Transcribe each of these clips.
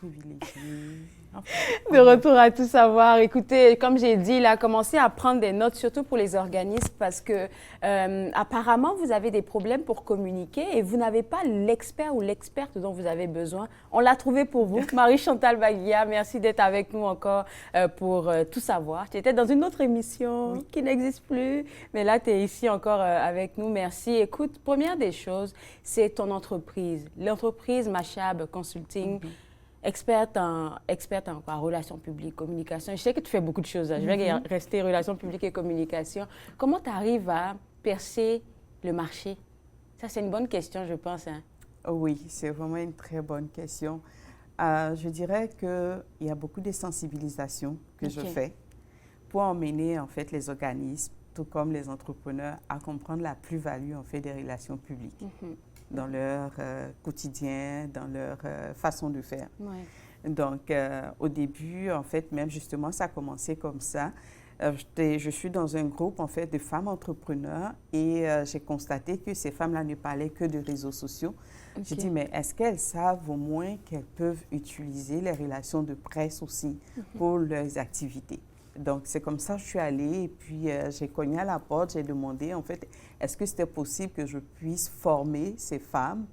privilégiés. De retour à tout savoir. Écoutez, comme j'ai dit, il a commencé à prendre des notes, surtout pour les organismes, parce que apparemment, vous avez des problèmes pour communiquer et vous n'avez pas l'expert ou l'experte dont vous avez besoin. On l'a trouvé pour vous. Marie-Chantal Baguia, merci d'être avec nous encore pour tout savoir. Tu étais dans une autre émission qui n'existe plus, mais là, tu es ici encore avec nous. Merci. Écoute, première des choses, c'est ton entreprise. L'entreprise Machab Consulting. Experte en quoi? Relations publiques, communication. Je sais que tu fais beaucoup de choses. Je vais rester relations publiques et communication. Comment tu arrives à percer le marché? Ça, c'est une bonne question, je pense. Hein? Oui, c'est vraiment une très bonne question. Je dirais qu'il y a beaucoup de sensibilisation que je fais pour emmener en fait les organismes, tout comme les entrepreneurs, à comprendre la plus-value en fait des relations publiques. Dans leur quotidien, dans leur façon de faire. Ouais. Donc, au début, en fait, même justement, ça a commencé comme ça. Je suis dans un groupe, en fait, de femmes entrepreneurs et j'ai constaté que ces femmes-là ne parlaient que de réseaux sociaux. J'ai dit, mais est-ce qu'elles savent au moins qu'elles peuvent utiliser les relations de presse aussi pour leurs activités? Donc, c'est comme ça que je suis allée et puis j'ai cogné à la porte, j'ai demandé en fait, est-ce que c'était possible que je puisse former ces femmes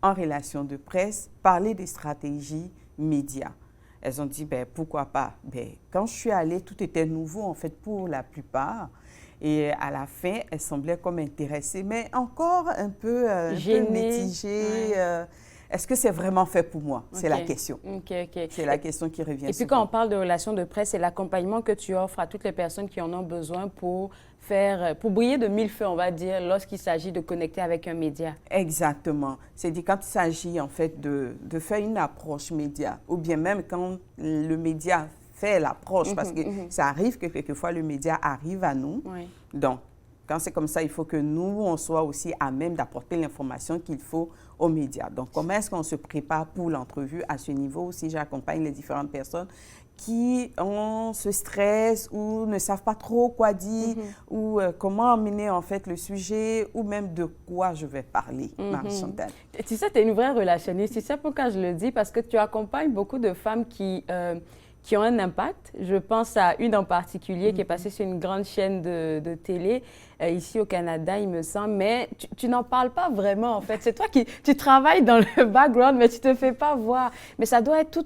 en relations de presse, parler des stratégies médias? Elles ont dit, ben, pourquoi pas? Ben, quand je suis allée, tout était nouveau en fait pour la plupart. Et à la fin, elles semblaient comme intéressées, mais encore un peu mitigées. Ouais. Est-ce que c'est vraiment fait pour moi? C'est la question. C'est la question qui revient. Et puis quand on parle de relations de presse, c'est l'accompagnement que tu offres à toutes les personnes qui en ont besoin pour briller de mille feux, on va dire, lorsqu'il s'agit de connecter avec un média. Exactement. C'est-à-dire quand il s'agit en fait de faire une approche média, ou bien même quand le média fait l'approche, parce que ça arrive que quelquefois le média arrive à nous. Oui. Donc, quand c'est comme ça, il faut que nous, on soit aussi à même d'apporter l'information qu'il faut aux médias. Donc, comment est-ce qu'on se prépare pour l'entrevue à ce niveau aussi? J'accompagne les différentes personnes qui ont ce stress ou ne savent pas trop quoi dire ou comment amener en fait le sujet ou même de quoi je vais parler, Marie-Chantal. Tu sais, tu es une vraie relationniste. Tu sais pourquoi je le dis? Parce que tu accompagnes beaucoup de femmes qui ont un impact. Je pense à une en particulier qui est passée sur une grande chaîne de télé ici au Canada, il me semble, mais tu n'en parles pas vraiment en fait. C'est toi tu travailles dans le background, mais tu ne te fais pas voir. Mais ça doit être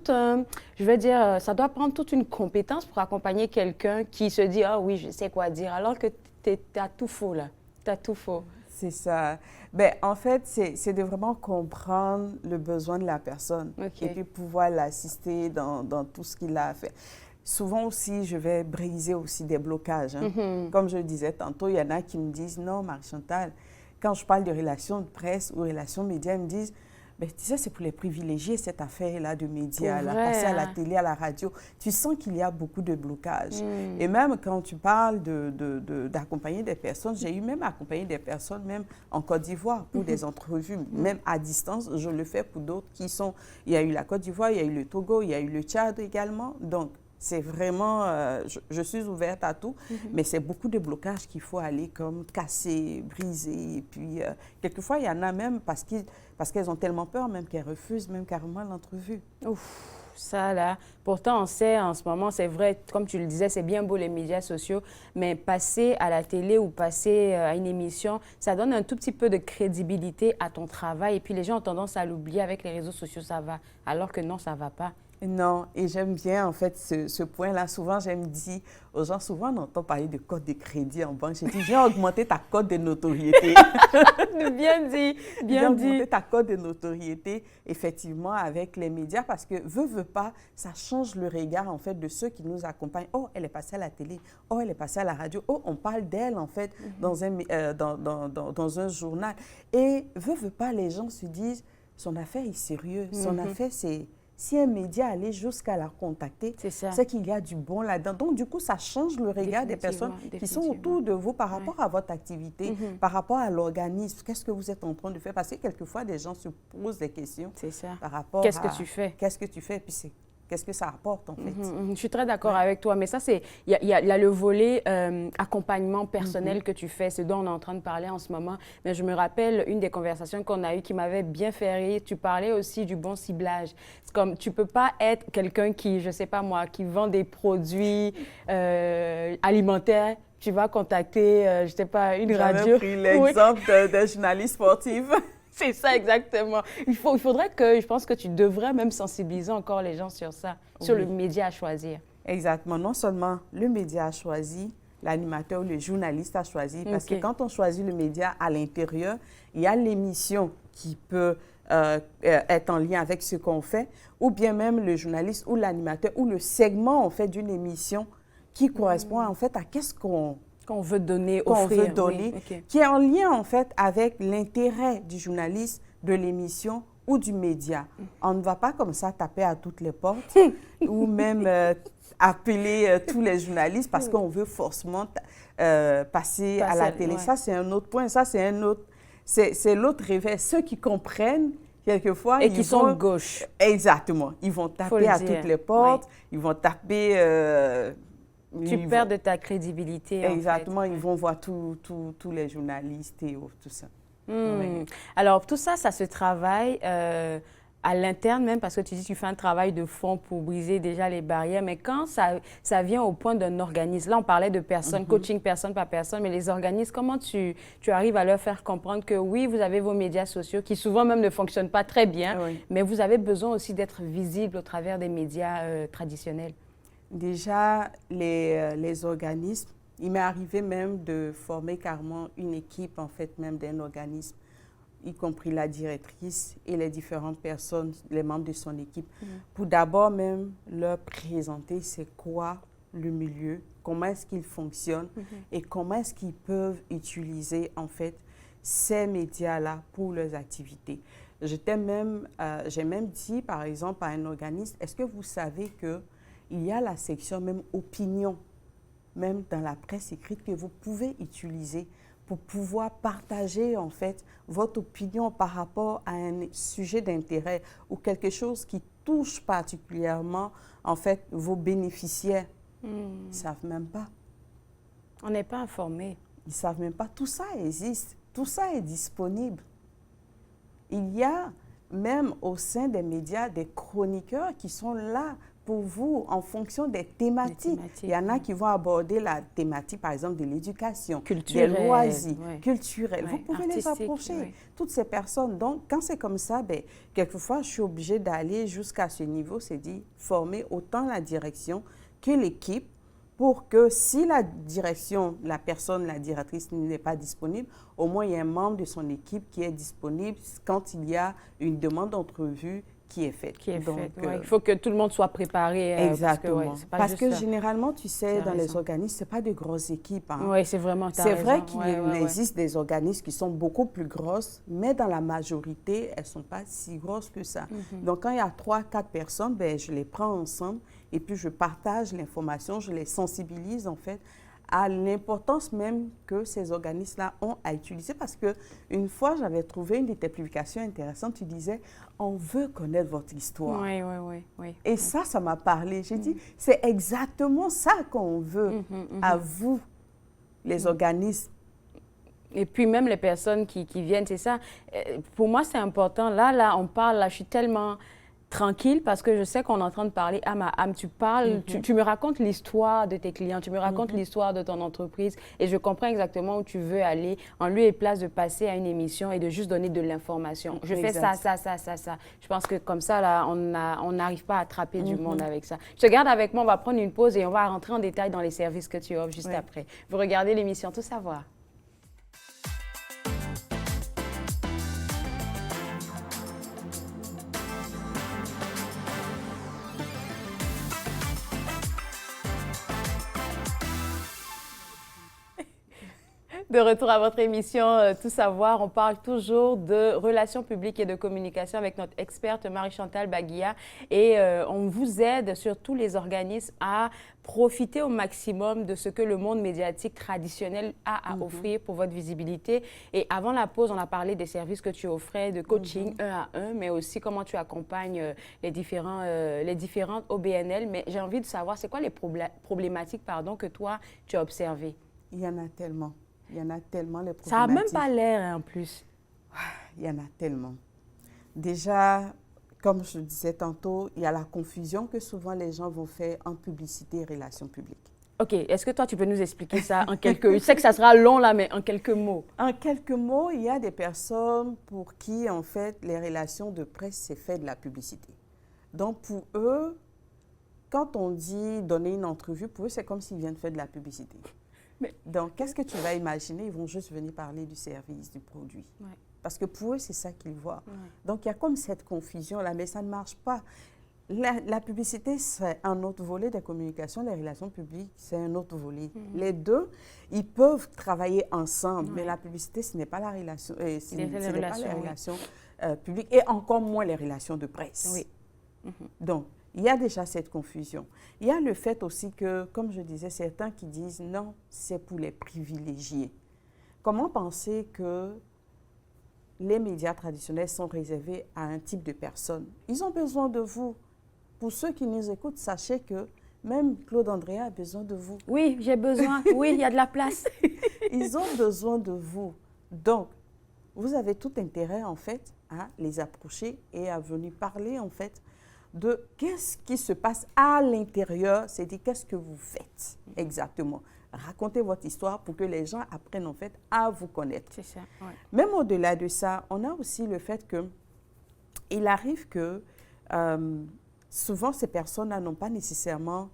je veux dire, ça doit prendre toute une compétence pour accompagner quelqu'un qui se dit « Ah oui, je sais quoi dire », alors que tu as tout faux là, tu as tout faux. C'est ça. Ben, en fait, c'est de vraiment comprendre le besoin de la personne et puis pouvoir l'assister dans tout ce qu'il a à faire. Souvent aussi, je vais briser aussi des blocages. Hein. Comme je le disais tantôt, il y en a qui me disent « Non, Marie-Chantal, quand je parle de relations de presse ou relations médias, ils me disent « Ben, tu sais, c'est pour les privilégiés, cette affaire-là de médias, là, passer à la télé, à la radio. » Tu sens qu'il y a beaucoup de blocages. Et même quand tu parles d'accompagner des personnes, j'ai eu même accompagné des personnes, même en Côte d'Ivoire, pour des entrevues, même à distance. Je le fais pour d'autres qui sont... Il y a eu la Côte d'Ivoire, il y a eu le Togo, il y a eu le Tchad également. Donc, c'est vraiment, je suis ouverte à tout, mais c'est beaucoup de blocages qu'il faut aller comme casser, briser. Et puis, quelquefois, il y en a même parce qu'elles ont tellement peur, même qu'elles refusent même carrément l'entrevue. Ouf, ça là. Pourtant, on sait en ce moment, c'est vrai, comme tu le disais, c'est bien beau les médias sociaux, mais passer à la télé ou passer à une émission, ça donne un tout petit peu de crédibilité à ton travail. Et puis, les gens ont tendance à l'oublier avec les réseaux sociaux, ça va. Alors que non, ça ne va pas. Non, et j'aime bien en fait ce point-là. Souvent, j'aime dire aux gens, souvent on entend parler de code de crédit en banque. J'ai dit, viens augmenter ta cote de notoriété. Bien dit, bien dit. Augmenter ta cote de notoriété, effectivement, avec les médias, parce que veut pas, ça change le regard en fait de ceux qui nous accompagnent. Oh, elle est passée à la télé. Oh, elle est passée à la radio. Oh, on parle d'elle en fait dans un journal. Et veut pas, les gens se disent, son affaire est sérieuse. Son affaire, c'est... Si un média allait jusqu'à la contacter, c'est qu'il y a du bon là-dedans. Donc, du coup, ça change le regard des personnes qui sont autour de vous par rapport à votre activité, par rapport à l'organisme. Qu'est-ce que vous êtes en train de faire? Parce que quelquefois, des gens se posent des questions par rapport Qu'est-ce que tu fais? Qu'est-ce que tu fais? Puis qu'est-ce que ça apporte en fait. Je suis très d'accord avec toi, mais ça, il y a le volet accompagnement personnel que tu fais, c'est dont on est en train de parler en ce moment. Mais je me rappelle une des conversations qu'on a eues qui m'avait bien fait rire. Tu parlais aussi du bon ciblage. C'est comme, tu peux pas être quelqu'un qui, je sais pas moi, qui vend des produits alimentaires. Tu vas contacter, je sais pas, une radio. J'avais pris l'exemple de journaliste sportif. C'est ça, exactement. Il faudrait que, je pense que tu devrais même sensibiliser encore les gens sur ça, sur le média à choisir. Exactement. Non seulement le média a choisi, l'animateur ou le journaliste a choisi, parce que quand on choisit le média à l'intérieur, il y a l'émission qui peut être en lien avec ce qu'on fait, ou bien même le journaliste ou l'animateur ou le segment en fait d'une émission qui correspond en fait à qu'est-ce qu'on veut donner, offrir, qui est en lien en fait avec l'intérêt du journaliste, de l'émission ou du média. On ne va pas comme ça taper à toutes les portes ou même appeler tous les journalistes parce qu'on veut forcément passer à la télé. Ça, c'est un autre point. Ça, c'est un autre... C'est l'autre réveil. Ceux qui comprennent, quelquefois... Et qui sont de gauche. Exactement. Ils vont taper à toutes les portes. Ils vont taper... tu perds de ta crédibilité. Exactement. En fait. Ils vont voir tous les journalistes et tout ça. Alors, tout ça, ça se travaille à l'interne même, parce que tu dis que tu fais un travail de fond pour briser déjà les barrières, mais quand ça vient au point d'un organisme, là on parlait de personnes, coaching personne par personne, mais les organismes, comment tu arrives à leur faire comprendre que oui, vous avez vos médias sociaux qui souvent même ne fonctionnent pas très bien, mais vous avez besoin aussi d'être visible au travers des médias traditionnels? Déjà, les organismes, il m'est arrivé même de former carrément une équipe, en fait, même d'un organisme, y compris la directrice et les différentes personnes, les membres de son équipe, pour d'abord même leur présenter c'est quoi le milieu, comment est-ce qu'il fonctionne et comment est-ce qu'ils peuvent utiliser, en fait, ces médias-là pour leurs activités. J'ai même dit, par exemple, à un organisme, est-ce que vous savez qu'il y a la section même opinion, même dans la presse écrite, que vous pouvez utiliser pour pouvoir partager en fait votre opinion par rapport à un sujet d'intérêt ou quelque chose qui touche particulièrement en fait vos bénéficiaires. Ils ne savent même pas. On n'est pas informés. Ils ne savent même pas. Tout ça existe. Tout ça est disponible. Il y a même au sein des médias des chroniqueurs qui sont là pour vous, en fonction des thématiques. Il y en a qui vont aborder la thématique, par exemple, de l'éducation, des loisirs, culturels. Vous pouvez les approcher, toutes ces personnes. Donc, quand c'est comme ça, quelquefois, je suis obligée d'aller jusqu'à ce niveau, c'est dit, former autant la direction que l'équipe pour que si la direction, la directrice n'est pas disponible, au moins il y a un membre de son équipe qui est disponible quand il y a une demande d'entrevue qui est faite. Il faut que tout le monde soit préparé. Exactement. Parce que généralement, tu sais, dans les organismes, ce n'est pas de grosses équipes. Hein. Oui, c'est vraiment ça. C'est vrai qu'il existe des organismes qui sont beaucoup plus grosses, mais dans la majorité, elles ne sont pas si grosses que ça. Donc, quand il y a 3-4 personnes, je les prends ensemble et puis je partage l'information, je les sensibilise en fait à l'importance même que ces organismes-là ont à utiliser. Parce qu'une fois, j'avais trouvé une de tes publications intéressantes, tu disais, on veut connaître votre histoire. Oui. Et ça m'a parlé. J'ai dit, c'est exactement ça qu'on veut à vous, les organismes. Et puis même les personnes qui viennent, c'est ça. Pour moi, c'est important. Là, on parle, là, je suis tellement tranquille parce que je sais qu'on est en train de parler âme à âme. Tu parles, tu me racontes l'histoire de tes clients, tu me racontes l'histoire de ton entreprise et je comprends exactement où tu veux aller en lieu et place de passer à une émission et de juste donner de l'information. Je fais ça. Je pense que comme ça, là, on n'arrive pas à attraper du monde avec ça. Je te garde avec moi, on va prendre une pause et on va rentrer en détail dans les services que tu offres juste après. Vous regardez l'émission Tout savoir. De retour à votre émission Tout savoir, on parle toujours de relations publiques et de communication avec notre experte Marie-Chantal Baguia et on vous aide sur tous les organismes à profiter au maximum de ce que le monde médiatique traditionnel a à offrir pour votre visibilité. Et avant la pause, on a parlé des services que tu offrais, de coaching 1-à-1, mais aussi comment tu accompagnes les différentes OBNL. Mais j'ai envie de savoir, c'est quoi les problématiques que toi, tu as observées? Il y en a tellement. Il y en a tellement, les problématiques. Ça n'a même pas l'air, en plus. Il y en a tellement. Déjà, comme je disais tantôt, il y a la confusion que souvent les gens vont faire en publicité et relations publiques. OK. Est-ce que toi, tu peux nous expliquer ça en quelques... Je sais que ça sera long, là, mais en quelques mots. En quelques mots, il y a des personnes pour qui, en fait, les relations de presse, c'est fait de la publicité. Donc, pour eux, quand on dit donner une entrevue, pour eux, c'est comme s'ils viennent faire de la publicité. Donc, qu'est-ce que tu vas imaginer? Ils vont juste venir parler du service, du produit. Ouais. Parce que pour eux, c'est ça qu'ils voient. Ouais. Donc, il y a comme cette confusion-là, mais ça ne marche pas. La publicité, c'est un autre volet des communications. Les relations publiques, c'est un autre volet. Les deux, ils peuvent travailler ensemble, mais la publicité, ce n'est pas la relation, ce n'est pas les relations publiques et encore moins les relations de presse. Oui. Donc, il y a déjà cette confusion. Il y a le fait aussi que, comme je disais, certains qui disent non, c'est pour les privilégiés. Comment penser que les médias traditionnels sont réservés à un type de personnes? Ils ont besoin de vous. Pour ceux qui nous écoutent, sachez que même Claude Andrea a besoin de vous. Oui, j'ai besoin. Oui, il y a de la place. Ils ont besoin de vous. Donc, vous avez tout intérêt, en fait, à les approcher et à venir parler, en fait, de qu'est-ce qui se passe à l'intérieur, c'est-à-dire qu'est-ce que vous faites exactement. Racontez votre histoire pour que les gens apprennent, en fait, à vous connaître. C'est ça, ouais. Même au-delà de ça, on a aussi le fait que il arrive que souvent, ces personnes-là n'ont pas nécessairement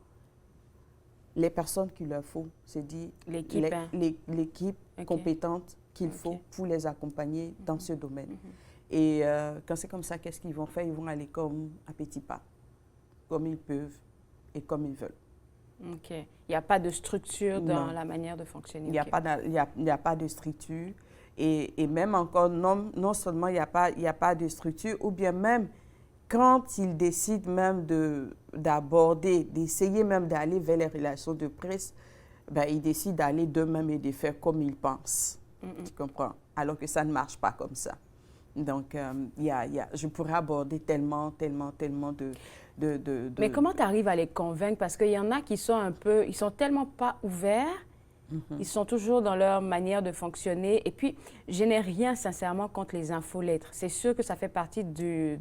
les personnes qu'il leur faut, c'est-à-dire l'équipe compétente qu'il faut pour les accompagner dans ce domaine. Et quand c'est comme ça, qu'est-ce qu'ils vont faire? Ils vont aller comme à petits pas, comme ils peuvent et comme ils veulent. OK. Il n'y a pas de structure dans la manière de fonctionner. Il n'y a pas de structure. Et même encore, non seulement il n'y a pas de structure, ou bien même quand ils décident même d'aborder, d'essayer même d'aller vers les relations de presse, ben, ils décident d'aller d'eux-mêmes et de faire comme ils pensent. Tu comprends? Alors que ça ne marche pas comme ça. Donc, je pourrais aborder tellement de... Mais comment tu arrives à les convaincre? Parce qu'il y en a qui sont ils sont tellement pas ouverts, ils sont toujours dans leur manière de fonctionner. Et puis, je n'ai rien sincèrement contre les infolettres. C'est sûr que ça fait partie de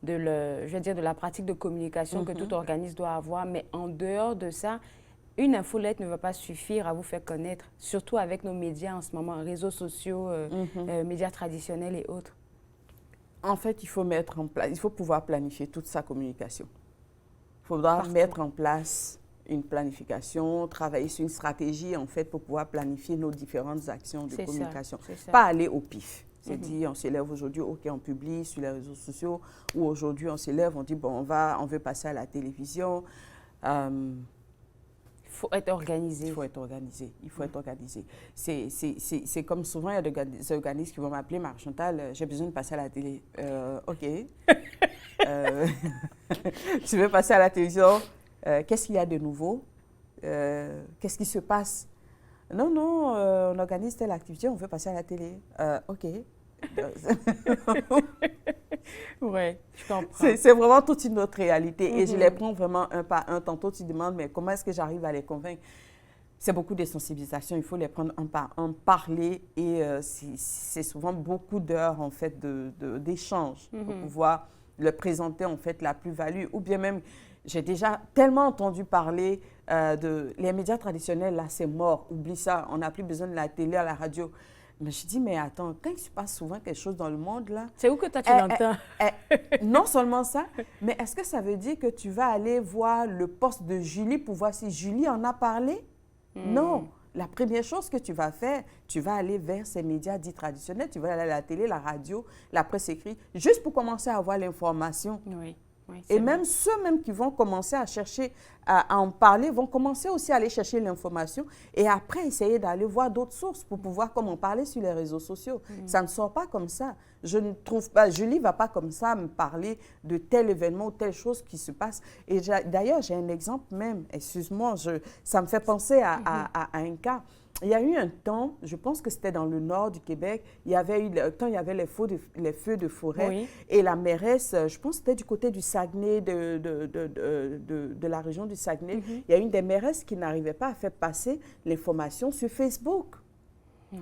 la pratique de communication que tout organisme doit avoir. Mais en dehors de ça, une infolettre ne va pas suffire à vous faire connaître, surtout avec nos médias en ce moment, réseaux sociaux, médias traditionnels et autres. En fait, il faut pouvoir planifier toute sa communication. Il faudra mettre en place une planification, travailler sur une stratégie, en fait, pour pouvoir planifier nos différentes actions de communication. Pas aller au pif. C'est-à-dire, on se lève aujourd'hui, OK, on publie sur les réseaux sociaux, ou aujourd'hui, on se lève, on dit, bon, on veut passer à la télévision. Il faut être organisé. Il faut être organisé. Il faut être organisé. C'est comme souvent, il y a des organismes qui vont m'appeler, Marie-Chantal, j'ai besoin de passer à la télé. OK. Tu veux passer à la télévision? Qu'est-ce qu'il y a de nouveau? Qu'est-ce qui se passe? Non, on organise telle activité, on veut passer à la télé. OK. Oui, je comprends. C'est vraiment toute une autre réalité et je les prends vraiment un par un. Tantôt, tu demandes, mais comment est-ce que j'arrive à les convaincre? C'est beaucoup de sensibilisation, il faut les prendre un par un, parler et c'est souvent beaucoup d'heures en fait d'échange pour pouvoir leur présenter en fait la plus-value ou bien même, j'ai déjà tellement entendu parler les médias traditionnels, là c'est mort, oublie ça, on n'a plus besoin de la télé, à la radio. Mais je dis, mais attends, quand il se passe souvent quelque chose dans le monde, là... C'est où que toi, tu l'entends? Non seulement ça, mais est-ce que ça veut dire que tu vas aller voir le poste de Julie pour voir si Julie en a parlé? Non. La première chose que tu vas faire, tu vas aller vers ces médias dits traditionnels, tu vas aller à la télé, la radio, la presse écrite, juste pour commencer à avoir l'information. Oui. Oui, et même ceux qui vont commencer à chercher à en parler vont commencer aussi à aller chercher l'information et après essayer d'aller voir d'autres sources pour pouvoir comme en parler sur les réseaux sociaux. Ça ne sort pas comme ça. Je ne trouve pas, Julie ne va pas comme ça me parler de tel événement ou telle chose qui se passe. Et d'ailleurs, j'ai un exemple même, excuse-moi, ça me fait penser à un cas. Il y a eu un temps, je pense que c'était dans le nord du Québec, il y avait eu, quand il y avait les feux de forêt, oui. et la mairesse, je pense que c'était du côté du Saguenay, de la région du Saguenay, il y a une des mairesses qui n'arrivait pas à faire passer l'information sur Facebook. Oui.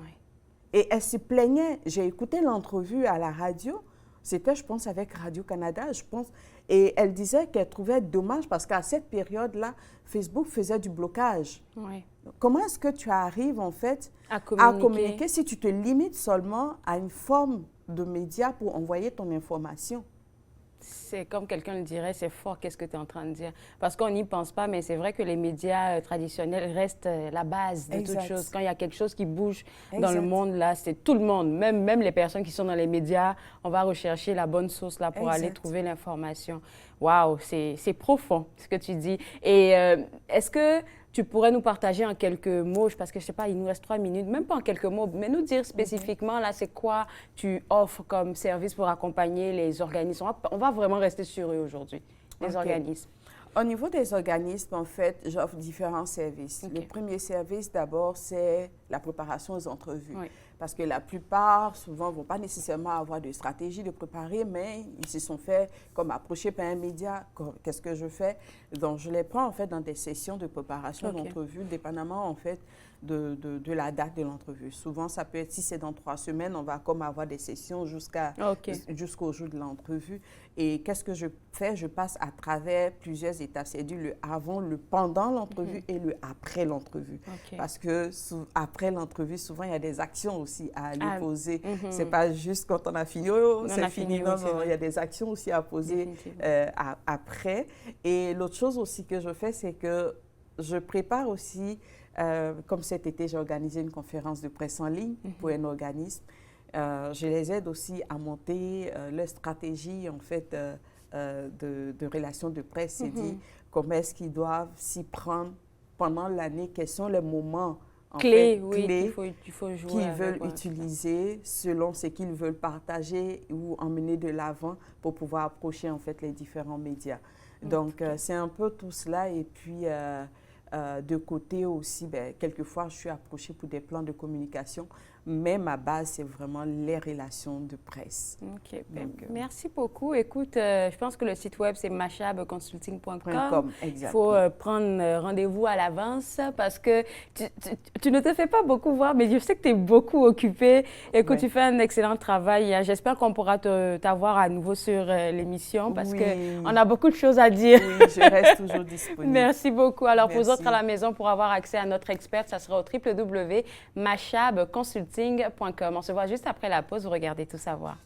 Et elle se plaignait. J'ai écouté l'entrevue à la radio, c'était, je pense, avec Radio-Canada, je pense, et elle disait qu'elle trouvait dommage parce qu'à cette période-là, Facebook faisait du blocage. Oui. Comment est-ce que tu arrives, en fait, À à communiquer si tu te limites seulement à une forme de média pour envoyer ton information? C'est comme quelqu'un le dirait, c'est fort, qu'est-ce que tu es en train de dire? Parce qu'on n'y pense pas, mais c'est vrai que les médias traditionnels restent la base de toute chose. Quand il y a quelque chose qui bouge dans le monde, là, c'est tout le monde, même les personnes qui sont dans les médias, on va rechercher la bonne source là pour aller trouver l'information. Waouh, c'est profond ce que tu dis. Et est-ce que tu pourrais nous partager en quelques mots, parce que je ne sais pas, il nous reste 3 minutes, même pas en quelques mots, mais nous dire spécifiquement, là, c'est quoi tu offres comme service pour accompagner les organismes. On va vraiment rester sur eux aujourd'hui, les organismes. Au niveau des organismes, en fait, j'offre différents services. Le premier service, d'abord, c'est la préparation aux entrevues. Oui. Parce que la plupart, souvent, ne vont pas nécessairement avoir de stratégie de préparer, mais ils se sont fait comme approcher par un média. Qu'est-ce que je fais? Donc, je les prends, en fait, dans des sessions de préparation d'entrevue, dépendamment, en fait, de la date de l'entrevue. Souvent, ça peut être, si c'est dans 3 semaines, on va comme avoir des sessions jusqu'au jour de l'entrevue. Et qu'est-ce que je fais? Je passe à travers plusieurs étapes. C'est-à-dire le avant, le pendant l'entrevue et le après l'entrevue. Parce que après l'entrevue, souvent, il y a des actions aussi à aller poser. C'est pas juste quand on a fini, c'est fini. Non, il y a des actions aussi à poser après. Et l'autre chose aussi que je fais, c'est que je prépare aussi, comme cet été, j'ai organisé une conférence de presse en ligne pour un organisme. Je les aide aussi à monter leur stratégie, en fait, de relations de presse. C'est-à-dire comment est-ce qu'ils doivent s'y prendre pendant l'année, quels sont les moments clés qu'il faut jouer qu'ils veulent utiliser selon ce qu'ils veulent partager ou emmener de l'avant pour pouvoir approcher, en fait, les différents médias. Donc, c'est un peu tout cela. Et puis, de côté aussi, quelquefois, je suis approchée pour des plans de communication, mais ma base, c'est vraiment les relations de presse. OK. Donc, merci beaucoup. Écoute, je pense que le site web, c'est mashabconsulting.com. Il faut prendre rendez-vous à l'avance parce que tu ne te fais pas beaucoup voir, mais je sais que tu es beaucoup occupée et que tu fais un excellent travail. J'espère qu'on pourra t'avoir à nouveau sur l'émission parce qu'on a beaucoup de choses à dire. Oui, je reste toujours disponible. Merci beaucoup. Alors, pour vous autres à la maison, pour avoir accès à notre experte, ça sera au www.mashabconsulting.com. On se voit juste après la pause. Vous regardez Tout savoir.